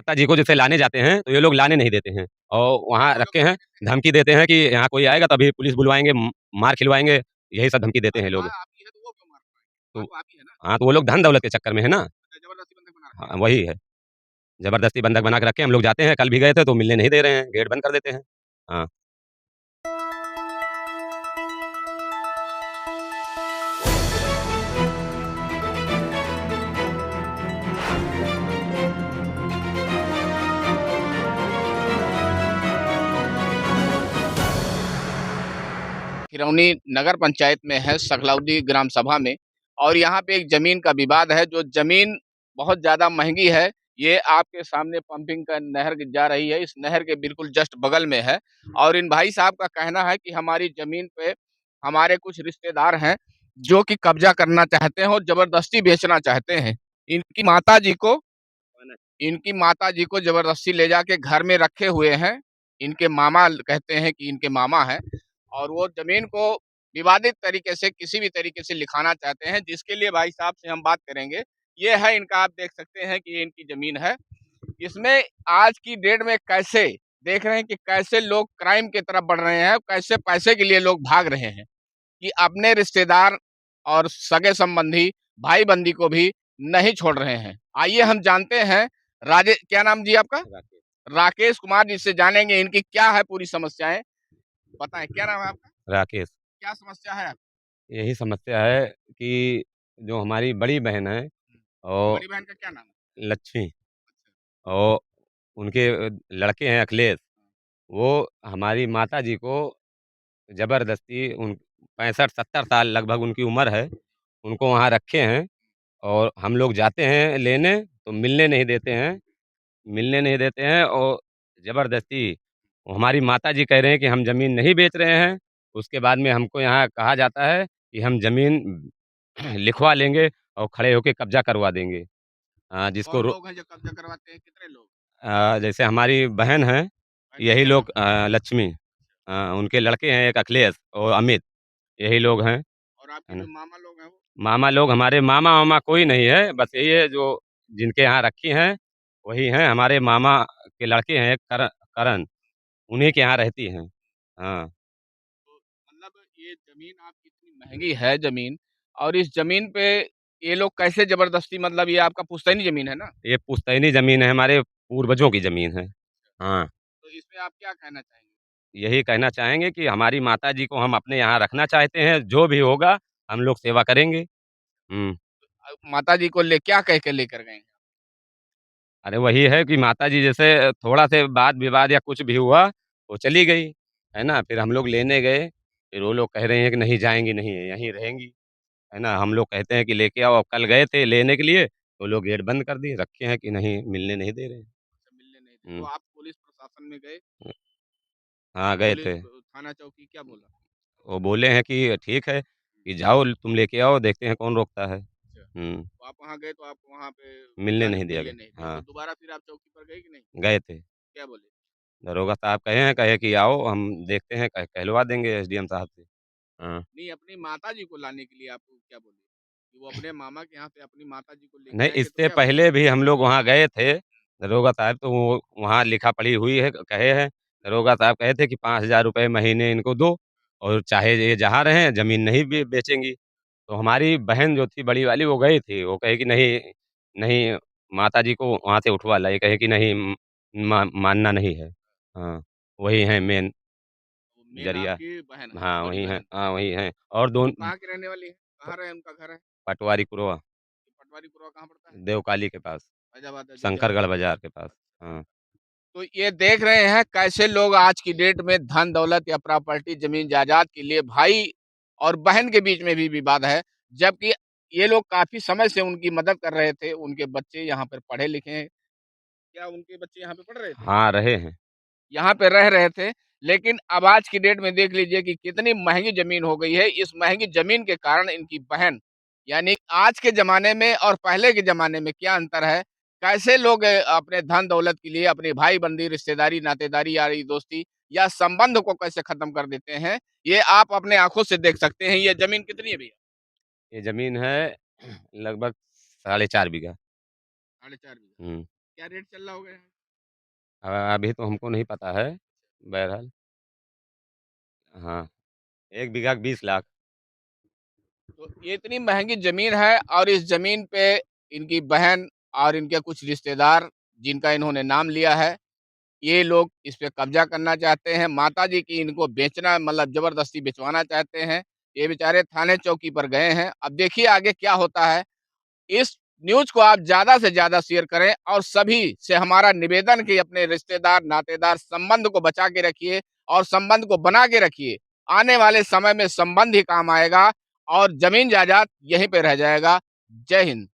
माताजी को जैसे लाने जाते हैं, तो ये लोग लाने नहीं देते हैं और वहाँ रखे हैं, धमकी देते हैं कि यहाँ कोई आएगा तो अभी पुलिस बुलवाएँगे, मार खिलवाएँगे, यही सब धमकी देते हैं लोग। तो हाँ, तो वो लोग धन-दौलत के चक्कर में है ना। हाँ, वही है। ज़बरदस्ती बंधक बना के रखे हैं, हम लोग जाते हैं, कल भी गए थे तो मिलने नहीं दे रहे हैं, गेट बंद कर देते हैं। हाँ। खिरौनी नगर पंचायत में है, सकलौदी ग्राम सभा में। और यहाँ पे एक ज़मीन का विवाद है, जो ज़मीन बहुत ज़्यादा महँगी है। ये आपके सामने पंपिंग का नहर जा रही है, इस नहर के बिल्कुल जस्ट बगल में है। और इन भाई साहब का कहना है कि हमारी ज़मीन पे हमारे कुछ रिश्तेदार हैं, जो कि कब्ज़ा करना चाहते हैं और ज़बरदस्ती बेचना चाहते हैं। इनकी माताजी को इनकी माताजी को ज़बरदस्ती ले जाके घर में रखे हुए हैं। इनके मामा कहते हैं कि इनके मामा हैं। और वो ज़मीन को विवादित तरीके से किसी भी तरीके से लिखाना चाहते हैं, जिसके लिए भाई साहब से हम बात करेंगे। ये है इनका, आप देख सकते हैं कि ये इनकी ज़मीन है। इसमें आज की डेट में कैसे देख रहे हैं कि कैसे लोग क्राइम की तरफ बढ़ रहे हैं, कैसे पैसे के लिए लोग भाग रहे हैं, कि अपने रिश्तेदार और सगे-संबंधी, भाई-बंधी को भी नहीं छोड़ रहे हैं। आइए हम जानते हैं क्या नाम जी आपका? राकेश कुमार जी से जानेंगे इनकी क्या है पूरी समस्याएँ। बताएँ क्या नाम है आपका? राकेश, क्या समस्या है आपकी? यही समस्या है कि जो हमारी बड़ी बहन है और बड़ी बहन का क्या नाम है? लक्ष्मी और उनके लड़के हैं अखिलेश, वो हमारी माताजी को ज़बरदस्ती 65-70 साल लगभग उनकी उम्र है, उनको वहाँ रखे हैं और हम लोग जाते हैं लेने, तो मिलने नहीं देते हैं और ज़बरदस्ती हमारी माताजी कह रहे हैं कि हम ज़मीन नहीं बेच रहे हैं, उसके बाद में हमको यहाँ कहा जाता है कि हम ज़मीन लिखवा लेंगे और खड़े होके कब्ज़ा करवा देंगे। जिसको कौन लोग हैं जो कब्ज़ा करवाते हैं? कितने लोग? जैसे हमारी बहन है, बहन का यही क्या नाम लोग है? लक्ष्मी, उनके लड़के हैं एक अखिलेश और अमित, यही लोग हैं, और आपके है जो ना। मामा लोग हैं वो? मामा लोग हमारे मामा-वामा कोई नहीं है, बस यही है जो जिनके यहाँ रखी हैं, वही हैं हमारे मामा के लड़के हैं करण, उन्हीं के यहाँ रहती हैं। हाँ, तो मतलब ये ज़मीन आपकी इतनी महँगी है ज़मीन, और इस ज़मीन पे ये लोग कैसे ज़बरदस्ती, मतलब ये आपका पुश्तैनी ज़मीन है ना? ये पुश्तैनी ज़मीन है, हमारे पूर्वजों की ज़मीन है। हाँ, तो इसमें आप क्या कहना चाहेंगे? यही कहना चाहेंगे कि हमारी माताजी को हम अपने यहाँ रखना चाहते हैं, जो भी होगा हम लोग सेवा करेंगे। हुँ। माताजी को ले क्या कह के लेकर गए हैं? अरे वही है कि माताजी जैसे थोड़ा से वाद-विवाद या कुछ भी हुआ, वो चली गई, है ना? फिर हम लोग लेने गए, फिर वो लोग कह रही हैं कि नहीं जाएँगी नहीं, यहीं रहेंगी, है ना? हम लोग कहते हैं कि लेके आओ, अब कल गए थे लेने के लिए, वो लोग गेट बंद कर दिए, रखे हैं कि नहीं मिलने नहीं दे रहे हैं। अच्छा, मिलने नहीं दे, तो हुँ, आप पुलिस प्रशासन में गए? हाँ, गए पुलिस थे। थाना चौकी क्या बोला? वो बोले हैं कि ठीक है, कि जाओ तुम लेके आओ, देखते हैं कौन रोकता है। अच्छा, हुँ, तो आप वहाँ गए तो आपको वहाँ पे मिलने जाने नहीं के दिया लिए गया। नहीं दिया, तो हाँ, दोबारा फिर आप चौकी पर गए कि नहीं? गए थे। क्या बोले? दरोगा साहब कहे कि आओ हम देखते हैं, कहलवा देंगे एसडीएम साहब से। हाँ। नहीं, अपनी माताजी को लाने के लिए आपको क्या बोले? कि वो अपने मामा के यहाँ पे अपनी माताजी को लेके नहीं, आएँगे तो इससे क्या बोले? पहले भी हम लोग वहाँ गए थे, दरोगा साहब तो वो वहाँ लिखा-पढ़ी हुई है, कहे हैं, दरोगा साहब कहे थे कि 5,000 रुपए महीने इनको दो और चाहे ये जहाँ रहें, ज़मीन नहीं बेचेंगी। तो हमारी बहन जो थी बड़ी वाली, वो गई थी, वो कहे कि नहीं, नहीं माताजी को वहाँ से उठवा लाई, कहे कि नहीं मानना नहीं है। हाँ, वही हैं मेन वो मेन ज़रिया। आपकी बहन है, हाँ, बड़ी वही हैं, बहन। हाँ, वही हैं और दोन वो कहाँ की रहने वाली है? प कहाँ रहे उनका घर है? पटवारी कुरवा, पटवारी पुरवा कहाँ पड़ता है? देवकाली के पास, फैज़ाबाद जिला शंकरगढ़ फैज़ाबाद। बाज़ार के पास। अच्छा। हाँ। तो ये देख रहे हैं कैसे लोग आज की डेट में धन दौलत या प्रॉपर्टी जमीन जायदाद के लिए भाई और बहन के बीच में भी विवाद है, जबकि ये लोग काफी समय से उनकी मदद कर रहे थे, उनके बच्चे यहाँ पर पढ़े लिखे हैं। क्या उनके बच्चे यहाँ पे पढ़ रहे थे? हाँ, रहे हैं। यहाँ पे रह रहे थे, लेकिन अब आज की डेट में देख लीजिए कि कितनी महँगी ज़मीन हो गई है। इस महँगी ज़मीन के कारण इनकी बहन, यानी आज के ज़माने में और पहले के ज़माने में क्या अंतर है? कैसे लोग अपने धन-दौलत के लिए अपनी भाई-बंधी, रिश्तेदारी, नातेदारी, यारी दोस्ती या संबंध को कैसे ख़त्म कर देते हैं, ये आप अपने आँखों से देख सकते हैं। ये ज़मीन कितनी है भैया? ये ज़मीन है लगभग 4.5 बीघा। साढ़े 4 बीघा। हुँ। क्या रेट चल रहा होगा यहाँ? अभी तो हमको नहीं पता है, बहरहाल हाँ, 1 बीघा 20 लाख। तो ये इतनी महँगी ज़मीन है और इस ज़मीन पे इनकी बहन और इनके कुछ रिश्तेदार जिनका इन्होंने नाम लिया है, ये लोग इस पे कब्ज़ा करना चाहते हैं। माताजी की इनको बेचना मतलब ज़बरदस्ती बिचवाना चाहते हैं। ये बेचारे थाने चौकी पर गए हैं। अब देखिए आगे क्या होता है। इस न्यूज़ को आप ज़्यादा से ज़्यादा शेयर करें और सभी से हमारा निवेदन कि अपने रिश्तेदार, नातेदार संबंध को बचा के रखिए और संबंध को बना के रखिए। आने वाले समय में संबंध ही काम आएगा और ज़मीन जायदाद यहीं पे रह जाएगा। जय हिंद।